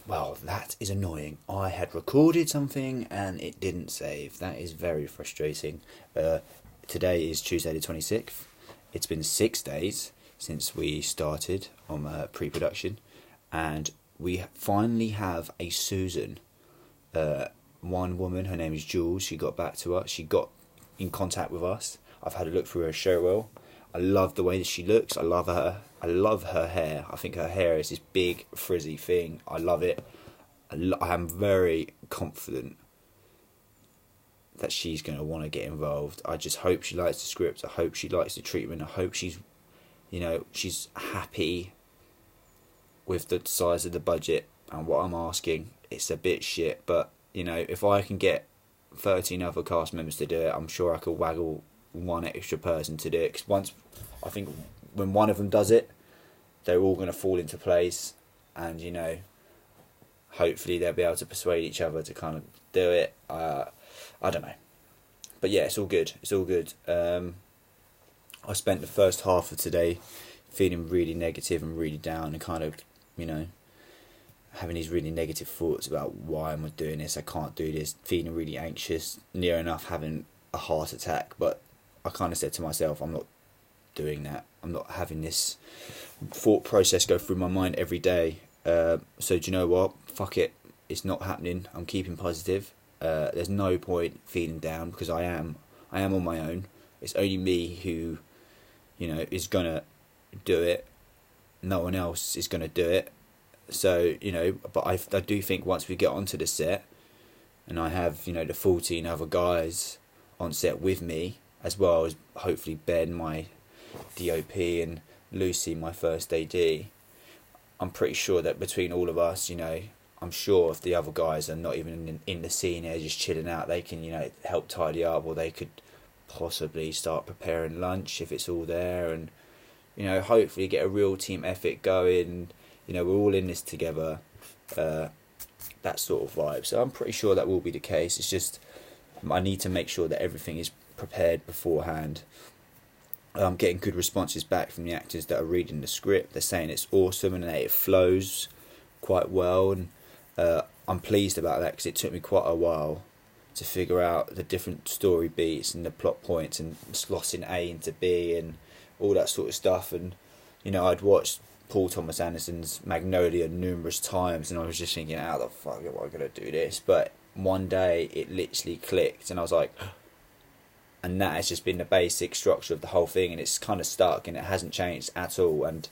Well, that is annoying. I had recorded something and it didn't save. That is very frustrating. Today is Tuesday the 26th. It's been 6 days since we started on pre-production, and we finally have a Susan. One woman, her name is Jules. She got back to us. She got in contact with us. I've had a look through her show reel. I love the way that she looks. I love her. I love her hair. I think her hair is this big frizzy thing. I love it. I am very confident that she's going to want to get involved. I just hope she likes the script. I hope she likes the treatment. I hope she's happy with the size of the budget and what I'm asking. It's a bit shit, but if I can get 13 other cast members to do it, I'm sure I could waggle one extra person to do it. Because I think when one of them does it, they're all going to fall into place, and hopefully they'll be able to persuade each other to kind of do it. I don't know, but yeah, it's all good. It's all good. I spent the first half of today feeling really negative and really down, and kind of having these really negative thoughts about why am I doing this, I can't do this, feeling really anxious, near enough having a heart attack. But I kind of said to myself, I'm not doing that. I'm not having this thought process go through my mind every day. So do you know what? Fuck it. It's not happening. I'm keeping positive. There's no point feeling down, because I am on my own. It's only me who, is gonna do it. No one else is gonna do it. So but I do think once we get onto the set, and I have the 14 other guys on set with me, as well as hopefully Ben, my DOP, and Lucy, my first AD, I'm pretty sure that between all of us, I'm sure if the other guys are not even in the scene, they're just chilling out, they can help tidy up, or they could possibly start preparing lunch if it's all there, and hopefully get a real team effort going. We're all in this together, that sort of vibe. So I'm pretty sure that will be the case. It's just I need to make sure that everything is prepared beforehand. I'm getting good responses back from the actors that are reading the script. They're saying it's awesome and that it flows quite well, and I'm pleased about that, because it took me quite a while to figure out the different story beats and the plot points and slotting A into B and all that sort of stuff. And I'd watched Paul Thomas Anderson's Magnolia numerous times, and I was just thinking, how the fuck am I going to do this? But one day it literally clicked, and I was like, and that has just been the basic structure of the whole thing, and it's kind of stuck, and it hasn't changed at all. And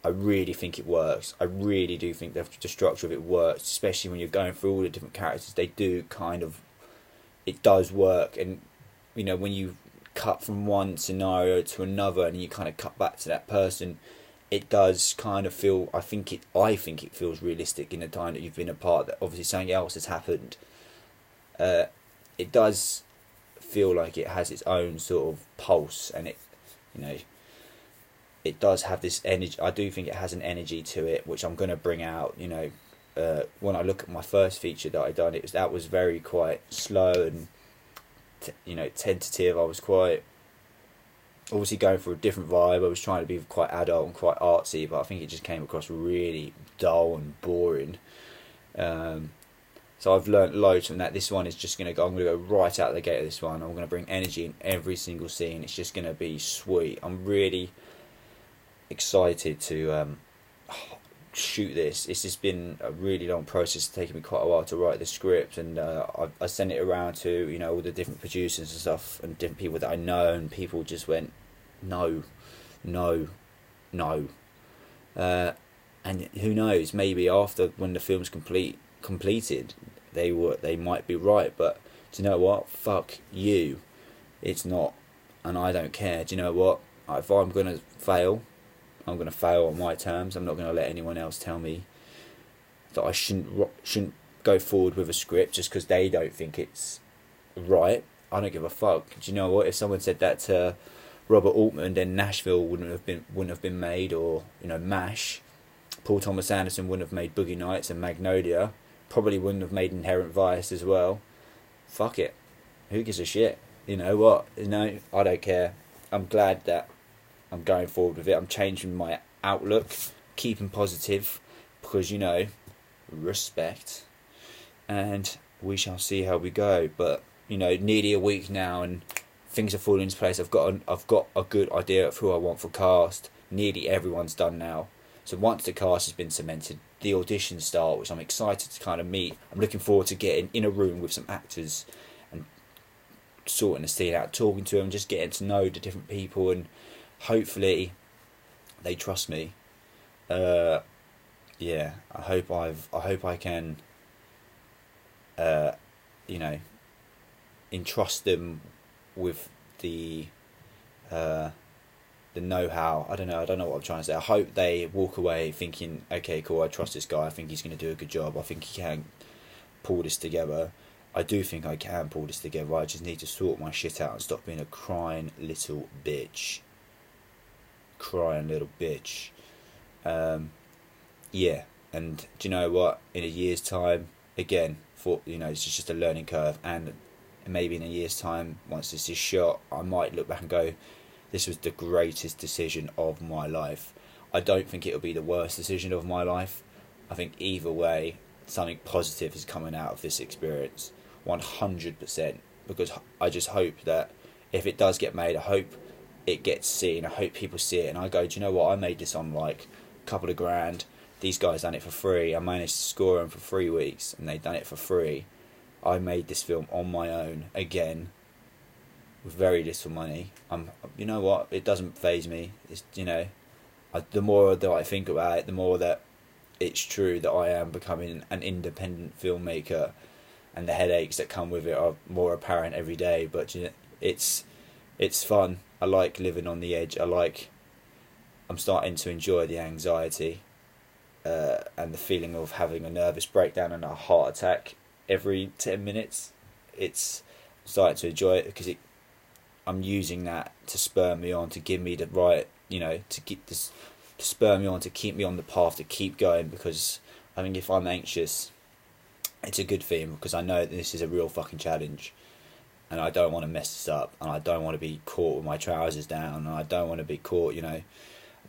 I really think it works. I really do think the structure of it works, especially when you're going through all the different characters. They do kind of, it does work. And when you cut from one scenario to another, and you kind of cut back to that person, it does kind of feel, I think it feels realistic in the time that you've been apart, that obviously something else has happened. It does feel like it has its own sort of pulse, and it does have this energy. I do think it has an energy to it, which I'm going to bring out. When I look at my first feature that I done, that was very quite slow and tentative. I was quite obviously going for a different vibe. I was trying to be quite adult and quite artsy, but I think it just came across really dull and boring. So I've learnt loads from that. This one is just going to go, I'm going to go right out the gate of this one. I'm going to bring energy in every single scene. It's just going to be sweet. I'm really excited to shoot this. It's just been a really long process. It's taken me quite a while to write the script, and I sent it around to all the different producers and stuff, and different people that I know, and people just went no. And who knows, maybe after, when the film's completed, they might be right. But do you know what? Fuck you. It's not, and I don't care. Do you know what? If I'm gonna fail, I'm gonna fail on my terms. I'm not gonna let anyone else tell me that I shouldn't go forward with a script just because they don't think it's right. I don't give a fuck. Do you know what? If someone said that to Robert Altman, then Nashville wouldn't have been made, or MASH. Paul Thomas Anderson wouldn't have made Boogie Nights, and Magnolia probably wouldn't have made Inherent Vice as well. Fuck it. Who gives a shit? You know what? I don't care. I'm glad that I'm going forward with it. I'm changing my outlook, keeping positive, because respect, and we shall see how we go. But nearly a week now, and things are falling into place. I've got a good idea of who I want for cast. Nearly everyone's done now. So once the cast has been cemented, the auditions start, which I'm excited to kind of meet. I'm looking forward to getting in a room with some actors and sorting the scene out, talking to them, just getting to know the different people, and hopefully they trust me. I hope I can entrust them with the know-how. I don't know what I'm trying to say. I hope they walk away thinking, okay, cool, I trust this guy, I think he's going to do a good job, I think he can pull this together. I do think I can pull this together. I just need to sort my shit out and stop being a crying little bitch. And do you know what? In a year's time, again, it's just a learning curve, and maybe in a year's time, once this is shot, I might look back and go, this was the greatest decision of my life. I don't think it'll be the worst decision of my life. I think either way, something positive is coming out of this experience, 100%. Because I just hope that if it does get made, I hope it gets seen. I hope people see it, and I go, do you know what? I made this on like a couple of grand. These guys done it for free. I managed to score them for 3 weeks, and they done it for free. I made this film on my own again, with very little money. You know what? It doesn't faze me. It's the more that I think about it, the more that it's true that I am becoming an independent filmmaker, and the headaches that come with it are more apparent every day. But it's fun. I like living on the edge. I'm starting to enjoy the anxiety and the feeling of having a nervous breakdown and a heart attack every 10 minutes. It's starting to enjoy it because I'm using that to spur me on, to give me the right, to keep this, to spur me on, to keep me on the path, to keep going. Because I think if I'm anxious, it's a good thing, because I know that this is a real fucking challenge, and I don't want to mess this up, and I don't want to be caught with my trousers down, and I don't want to be caught, I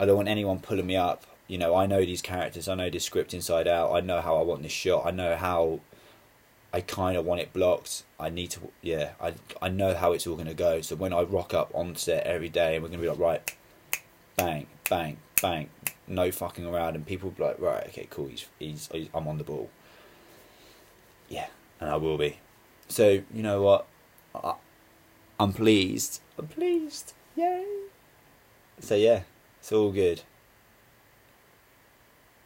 don't want anyone pulling me up. I know these characters, I know this script inside out, I know how I want this shot, I know how I kind of want it blocked. I know how it's all going to go. So when I rock up on set every day, and we're going to be like, right, bang, bang, bang, no fucking around, and people will be like, right, okay, cool, I'm on the ball. Yeah, and I will be. So, you know what? I'm pleased. Yay! So yeah, it's all good.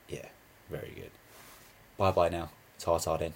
Yeah, very good. Bye now. Ta-ta then.